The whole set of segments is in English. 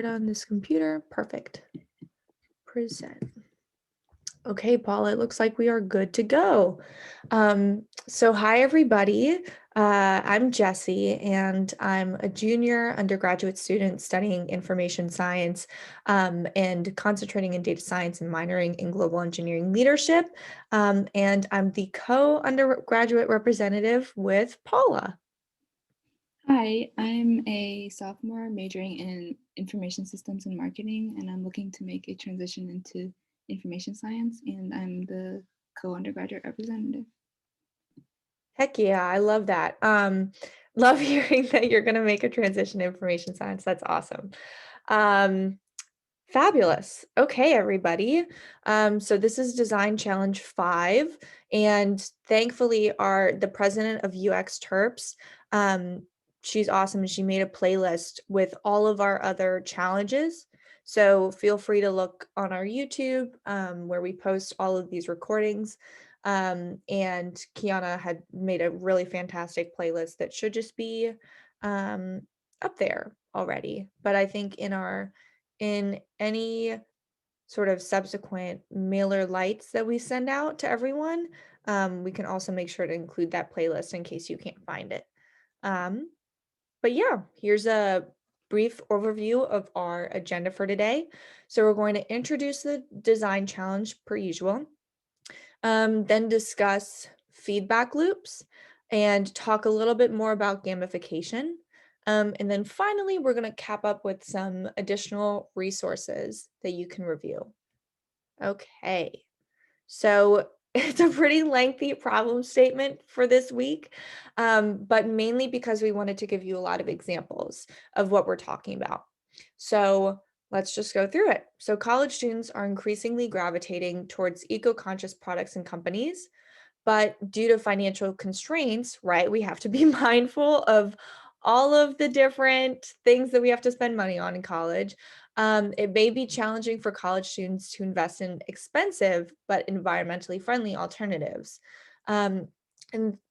on this computer. Perfect. Present. Okay, Paula, it looks like we are good to go. So hi, everybody. I'm Jessie, and I'm a junior undergraduate student studying information science and concentrating in data science and minoring in global engineering leadership. And I'm the co-undergraduate representative with Paula. Hi, I'm a sophomore majoring in information systems and marketing, and I'm looking to make a transition into information science, and I'm the co-undergraduate representative. Heck yeah, I love that. Love hearing that you're going to make a transition to information science. That's awesome. Um, Fabulous. Okay, everybody. So this is Design Challenge 5, and thankfully the president of UXTerps, she's awesome, and she made a playlist with all of our other challenges. So feel free to look on our YouTube where we post all of these recordings. And Kiana had made a really fantastic playlist that should just be up there already. But I think in any sort of subsequent mailer lights that we send out to everyone, we can also make sure to include that playlist in case you can't find it. But yeah, here's a brief overview of our agenda for today. So we're going to introduce the design challenge per usual, then discuss feedback loops and talk a little bit more about gamification. And then finally, we're going to cap up with some additional resources that you can review. Okay, so it's a pretty lengthy problem statement for this week, but mainly because we wanted to give you a lot of examples of what we're talking about. So let's just go through it. So college students are increasingly gravitating towards eco-conscious products and companies, but due to financial constraints, right, we have to be mindful of all of the different things that we have to spend money on in college. It may be challenging for college students to invest in expensive but environmentally friendly alternatives. And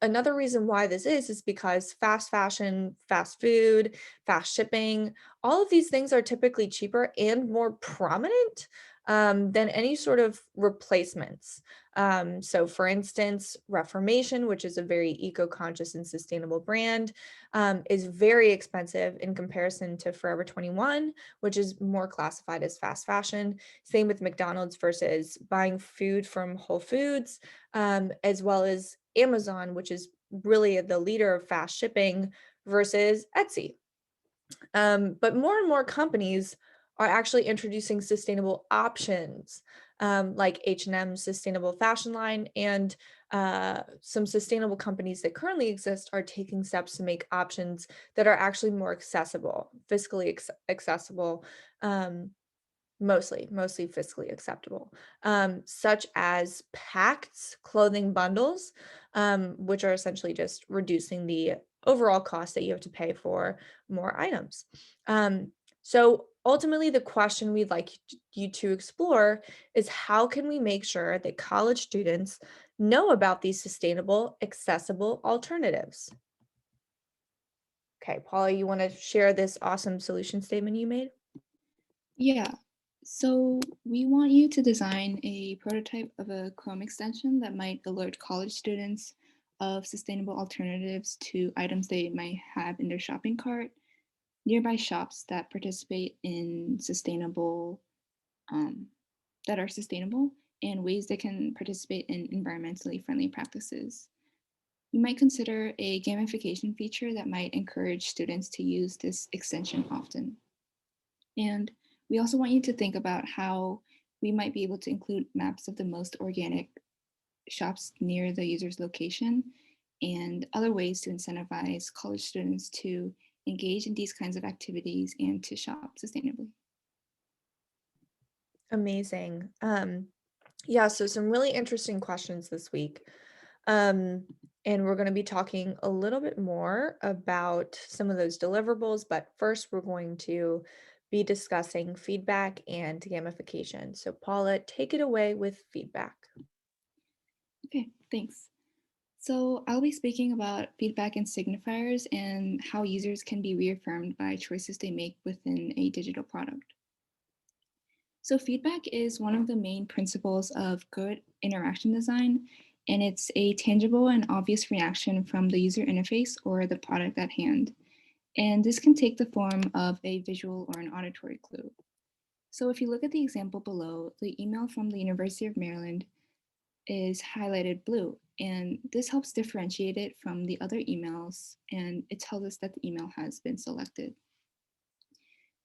another reason why this is because fast fashion, fast food, fast shipping, all of these things are typically cheaper and more prominent than any sort of replacements. So for instance, Reformation, which is a very eco-conscious and sustainable brand, is very expensive in comparison to Forever 21, which is more classified as fast fashion. Same with McDonald's versus buying food from Whole Foods, as well as Amazon, which is really the leader of fast shipping, versus Etsy. But more and more companies are actually introducing sustainable options, like H&M's sustainable fashion line, and some sustainable companies that currently exist are taking steps to make options that are actually more accessible, fiscally accessible, mostly fiscally acceptable, such as packed clothing bundles, which are essentially just reducing the overall cost that you have to pay for more items. So ultimately, the question we'd like you to explore is how can we make sure that college students know about these sustainable, accessible alternatives? Okay, Paula, you want to share this awesome solution statement you made? Yeah, so we want you to design a prototype of a Chrome extension that might alert college students of sustainable alternatives to items they might have in their shopping cart, nearby shops that participate in um, that are sustainable, and ways they can participate in environmentally friendly practices. You might consider a gamification feature that might encourage students to use this extension often. And we also want you to think about how we might be able to include maps of the most organic shops near the user's location and other ways to incentivize college students to engage in these kinds of activities and to shop sustainably. Amazing. Yeah, so some really interesting questions this week. Um, and we're going to be talking a little bit more about some of those deliverables, but first we're going to be discussing feedback and gamification. So Paula, take it away with feedback. Okay, thanks. So I'll be speaking about feedback and signifiers and how users can be reaffirmed by choices they make within a digital product. So feedback is one of the main principles of good interaction design, and it's a tangible and obvious reaction from the user interface or the product at hand. And this can take the form of a visual or an auditory clue. So if you look at the example below, the email from the University of Maryland is highlighted blue, and this helps differentiate it from the other emails, and it tells us that the email has been selected.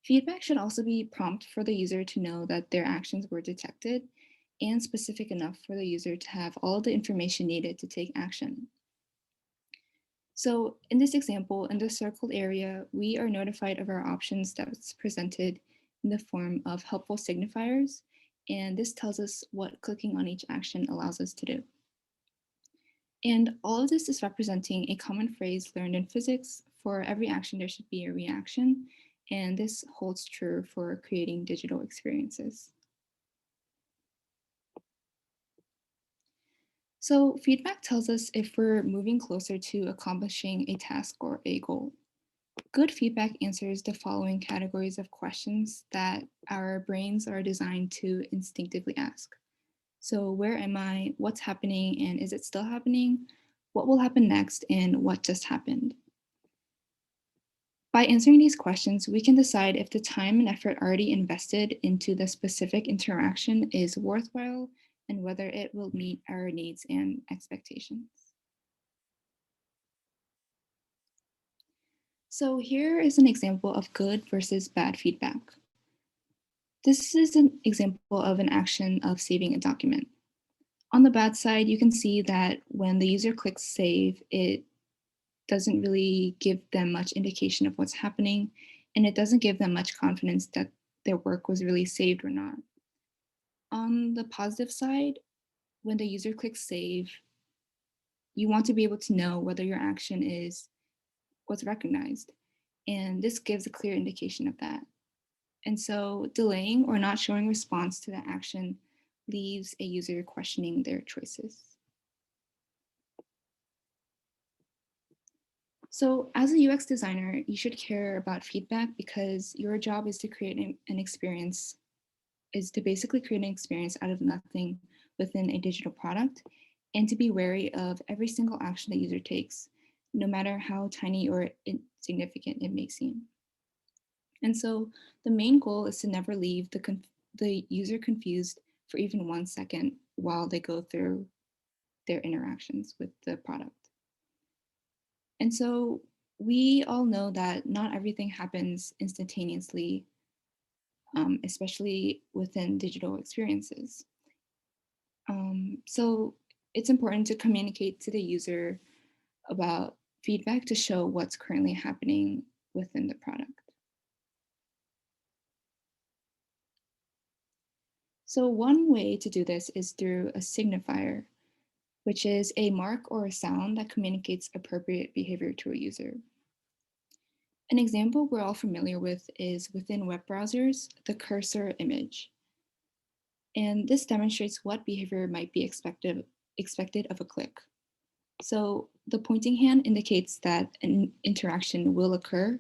Feedback should also be prompt for the user to know that their actions were detected and specific enough for the user to have all the information needed to take action. So in this example, in the circled area, we are notified of our options that's presented in the form of helpful signifiers, and this tells us what clicking on each action allows us to do. And all of this is representing a common phrase learned in physics: for every action, there should be a reaction. And this holds true for creating digital experiences. So feedback tells us if we're moving closer to accomplishing a task or a goal. Good feedback answers the following categories of questions that our brains are designed to instinctively ask. So where am I? What's happening? And is it still happening? What will happen next? And what just happened? By answering these questions, we can decide if the time and effort already invested into the specific interaction is worthwhile and whether it will meet our needs and expectations. So here is an example of good versus bad feedback. This is an example of an action of saving a document. On the bad side, you can see that when the user clicks save, it doesn't really give them much indication of what's happening, and it doesn't give them much confidence that their work was really saved or not. On the positive side, when the user clicks save, you want to be able to know whether your action was recognized, and this gives a clear indication of that. And so delaying or not showing response to that action leaves a user questioning their choices. So as a UX designer, you should care about feedback because your job is to create an experience, is to basically create an experience out of nothing within a digital product, and to be wary of every single action the user takes, no matter how tiny or insignificant it may seem. And so the main goal is to never leave the user confused for even 1 second while they go through their interactions with the product. And so we all know that not everything happens instantaneously, especially within digital experiences. So it's important to communicate to the user about feedback to show what's currently happening within the product. So one way to do this is through a signifier, which is a mark or a sound that communicates appropriate behavior to a user. An example we're all familiar with is within web browsers, the cursor image. And this demonstrates what behavior might be expected of a click. So the pointing hand indicates that an interaction will occur.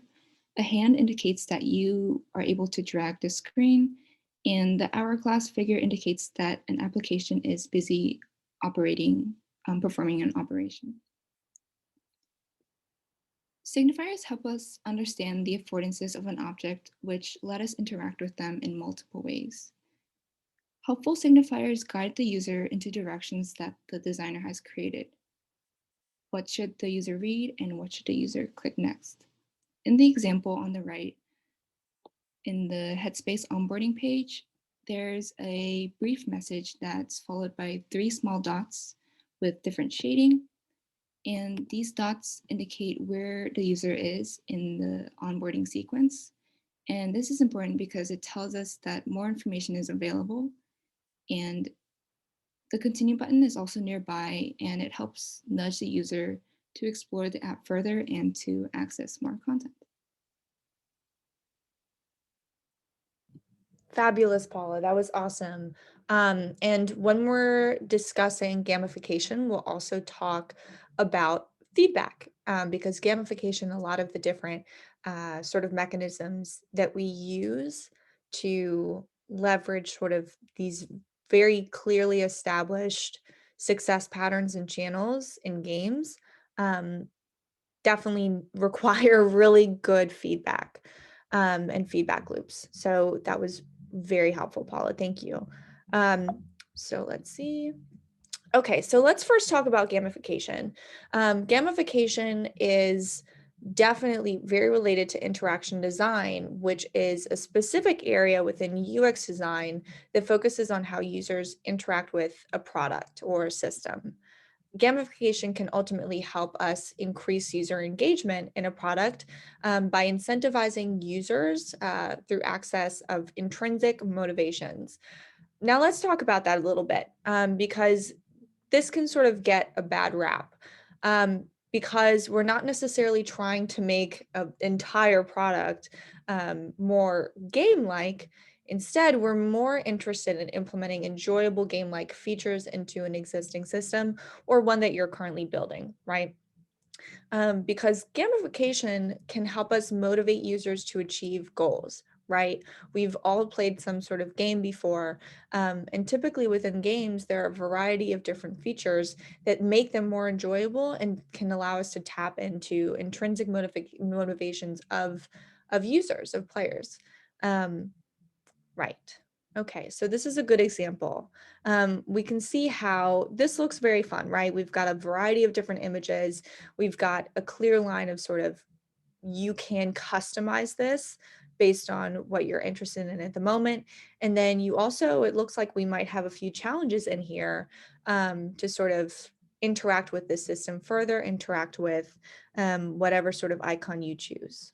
A hand indicates that you are able to drag the screen, and the hourglass figure indicates that an application is busy performing an operation. Signifiers help us understand the affordances of an object, which let us interact with them in multiple ways. Helpful signifiers guide the user into directions that the designer has created. What should the user read and what should the user click next? In the example on the right, in the Headspace onboarding page, there's a brief message that's followed by 3 small dots with different shading. And these dots indicate where the user is in the onboarding sequence. And this is important because it tells us that more information is available, and the continue button is also nearby, and it helps nudge the user to explore the app further and to access more content. Fabulous, Paula. That was awesome. And when we're discussing gamification, we'll also talk about feedback because gamification, a lot of the different sort of mechanisms that we use to leverage sort of these very clearly established success patterns and channels in games um, definitely require really good feedback and feedback loops. So that was very helpful, Paula. Thank you. So let's see. Okay, so let's first talk about gamification. Gamification is definitely very related to interaction design, which is a specific area within UX design that focuses on how users interact with a product or a system. Gamification can ultimately help us increase user engagement in a product by incentivizing users through access of intrinsic motivations. Now, let's talk about that a little bit because this can sort of get a bad rap because we're not necessarily trying to make an entire product more game-like. Instead, we're more interested in implementing enjoyable game-like features into an existing system or one that you're currently building, right? Because gamification can help us motivate users to achieve goals, right? We've all played some sort of game before, and typically within games, there are a variety of different features that make them more enjoyable and can allow us to tap into intrinsic motivations of users, of players. Um, right. Okay, so this is a good example. We can see how this looks very fun, right? We've got a variety of different images. We've got a clear line of sort of you can customize this based on what you're interested in at the moment. And then you also, it looks like we might have a few challenges in here to sort of interact with the system further, interact with whatever sort of icon you choose.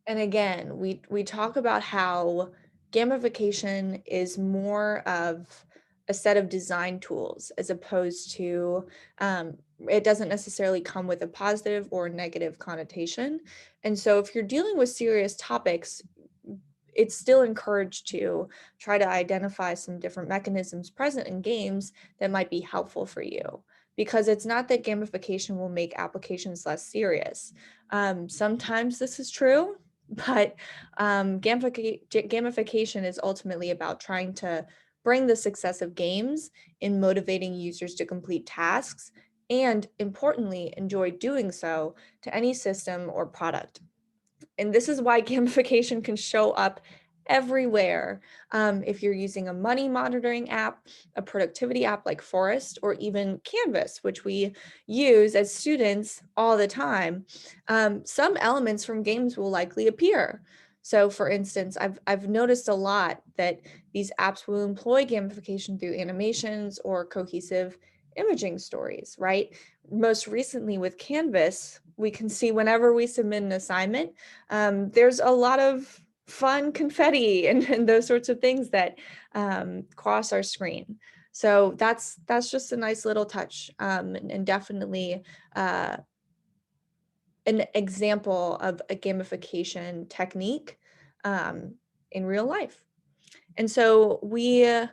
And again, we talk about how gamification is more of a set of design tools as opposed to it doesn't necessarily come with a positive or negative connotation. And so if you're dealing with serious topics, it's still encouraged to try to identify some different mechanisms present in games that might be helpful for you. Because it's not that gamification will make applications less serious. Sometimes this is true, but gamification is ultimately about trying to bring the success of games in motivating users to complete tasks and, importantly, enjoy doing so to any system or product. And this is why gamification can show up everywhere. If you're using a money monitoring app, a productivity app like Forest, or even Canvas, which we use as students all the time, some elements from games will likely appear. So for instance, I've noticed a lot that these apps will employ gamification through animations or cohesive imaging stories, right? Most recently with Canvas, we can see whenever we submit an assignment, there's a lot of fun confetti and those sorts of things that cross our screen. So that's just a nice little touch and definitely an example of a gamification technique in real life. And so we are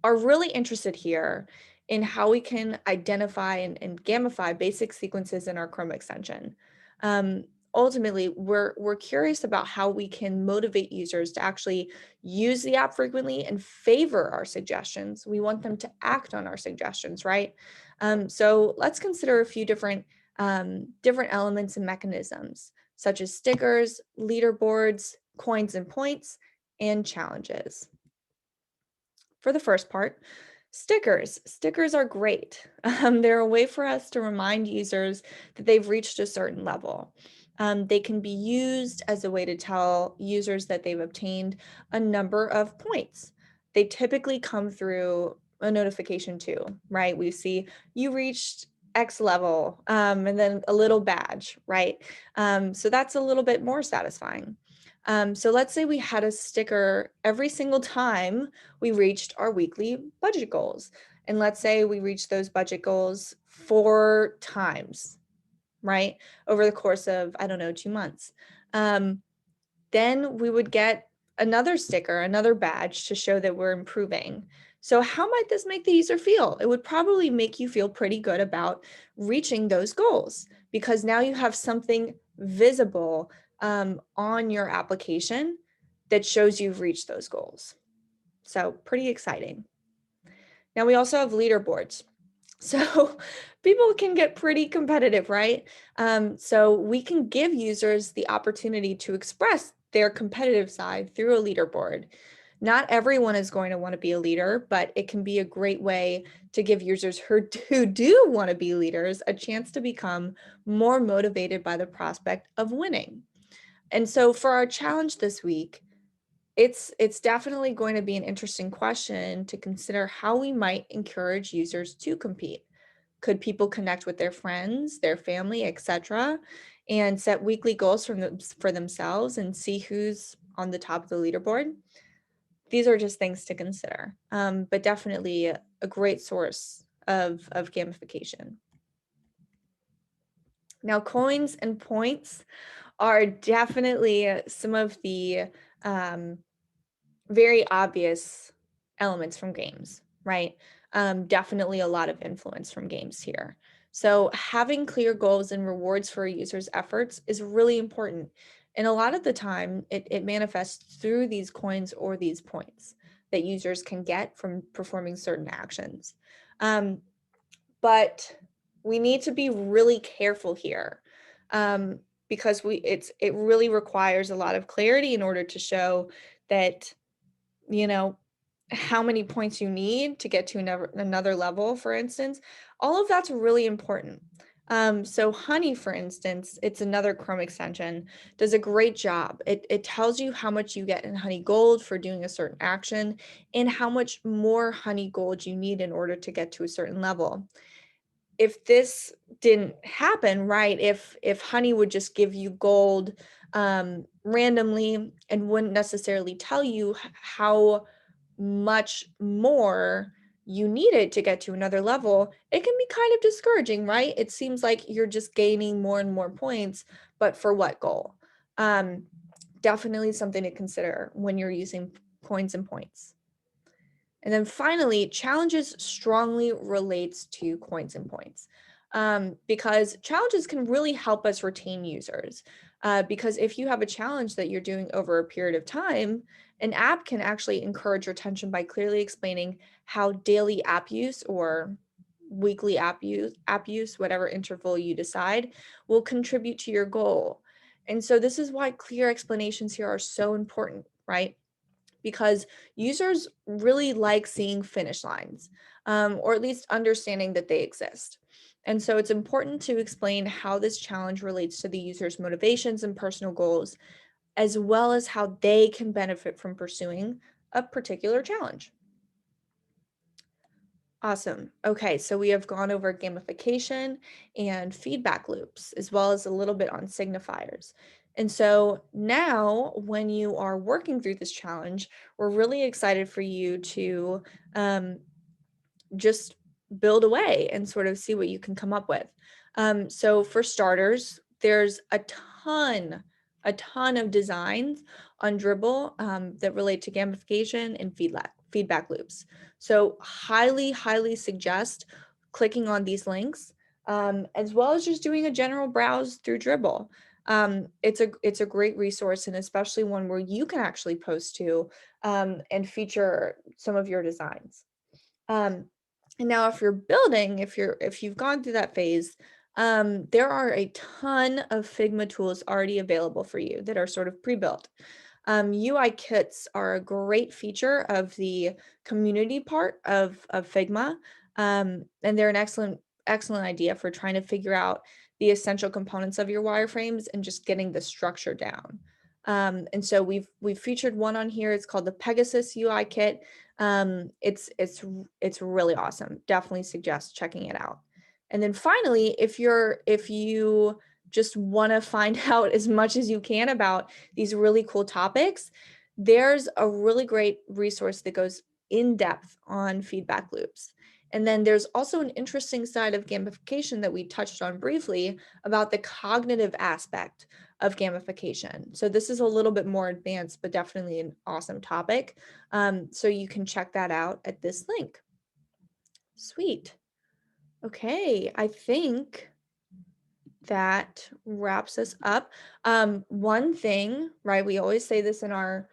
really interested here in how we can identify and gamify basic sequences in our Chrome extension. Um, Ultimately, we're curious about how we can motivate users to actually use the app frequently and favor our suggestions. We want them to act on our suggestions, right? So let's consider a few different elements and mechanisms, such as stickers, leaderboards, coins and points, and challenges. For the first part, stickers. Stickers are great. They're a way for us to remind users that they've reached a certain level. They can be used as a way to tell users that they've obtained a number of points. They typically come through a notification too, right? We see you reached X level and then a little badge, right? So that's a little bit more satisfying. So let's say we had a sticker every single time we reached our weekly budget goals. And let's say we reached those budget goals 4 times, right? Over the course of, I don't know, 2 months. Um, then we would get another sticker, another badge to show that we're improving. So how might this make the user feel? It would probably make you feel pretty good about reaching those goals, because now you have something visible on your application that shows you've reached those goals. So pretty exciting. Now we also have leaderboards. So people can get pretty competitive, right? So we can give users the opportunity to express their competitive side through a leaderboard. Not everyone is going to want to be a leader, but it can be a great way to give users who do want to be leaders a chance to become more motivated by the prospect of winning. And so for our challenge this week, it's definitely going to be an interesting question to consider how we might encourage users to compete. Could people connect with their friends, their family, etc., and set weekly goals for themselves and see who's on the top of the leaderboard? These are just things to consider, but definitely a great source of gamification. Now, coins and points are definitely some of the very obvious elements from games, right? Definitely a lot of influence from games here. So having clear goals and rewards for a user's efforts is really important. And a lot of the time, it manifests through these coins or these points that users can get from performing certain actions. But we need to be really careful here, because it really requires a lot of clarity in order to show that, you know, how many points you need to get to another level, for instance. All of that's really important. So Honey, for instance, it's another Chrome extension, does a great job. It tells you how much you get in Honey Gold for doing a certain action and how much more Honey Gold you need in order to get to a certain level. If this didn't happen, right, if Honey would just give you gold randomly and wouldn't necessarily tell you how much more you needed to get to another level, it can be kind of discouraging, right? It seems like you're just gaining more and more points, but for what goal? Definitely something to consider when you're using coins and points. And then finally, challenges strongly relates to coins and points, because challenges can really help us retain users. Because if you have a challenge that you're doing over a period of time, an app can actually encourage retention by clearly explaining how daily app use or weekly app use, whatever interval you decide, will contribute to your goal. And so this is why clear explanations here are so important, right? Because users really like seeing finish lines, or at least understanding that they exist. And so it's important to explain how this challenge relates to the user's motivations and personal goals, as well as how they can benefit from pursuing a particular challenge. Awesome. Okay, so we have gone over gamification and feedback loops, as well as a little bit on signifiers. And so now, when you are working through this challenge, we're really excited for you to um, just build away and sort of see what you can come up with. So for starters, there's a ton of designs on Dribble that relate to gamification and feedback loops. So highly suggest clicking on these links, as well as just doing a general browse through Dribble. It's a great resource, and especially one where you can actually post to and feature some of your designs. Um, and now if you're building, if you've gone through that phase, there are a ton of Figma tools already available for you that are sort of pre-built. UI kits are a great feature of the community part of Figma, and they're an excellent idea for trying to figure out the essential components of your wireframes and just getting the structure down. And so we've featured one on here. It's called the Pegasus UI kit. It's really awesome. Definitely suggest checking it out. And then finally, if you just want to find out as much as you can about these really cool topics, there's a really great resource that goes in depth on feedback loops. And then there's also an interesting side of gamification that we touched on briefly about the cognitive aspect of gamification. So this is a little bit more advanced, but definitely an awesome topic. So you can check that out at this link. Sweet. Okay, I think that wraps us up. One thing, right? We always say this in our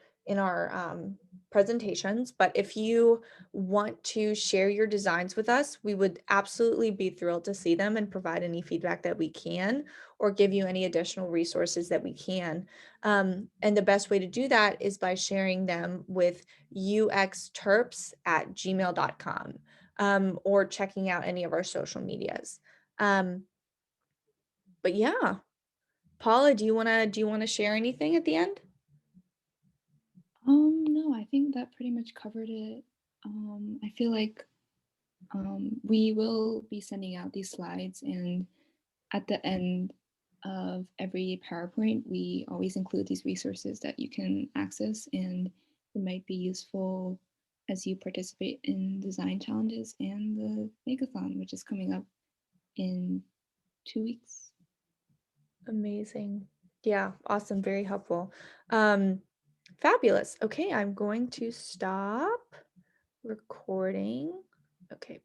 presentations, but if you want to share your designs with us, we would absolutely be thrilled to see them and provide any feedback that we can, or give you any additional resources that we can. And the best way to do that is by sharing them with UXTerps@gmail.com, or checking out any of our social medias. Um, but yeah, Paula, do you wanna share anything at the end? No, I think that pretty much covered it. I feel like we will be sending out these slides, and at the end of every PowerPoint, we always include these resources that you can access, and it might be useful as you participate in design challenges and the Makeathon, which is coming up in 2 weeks. Amazing. Yeah, awesome, very helpful. Um, fabulous. Okay, I'm going to stop recording. Okay.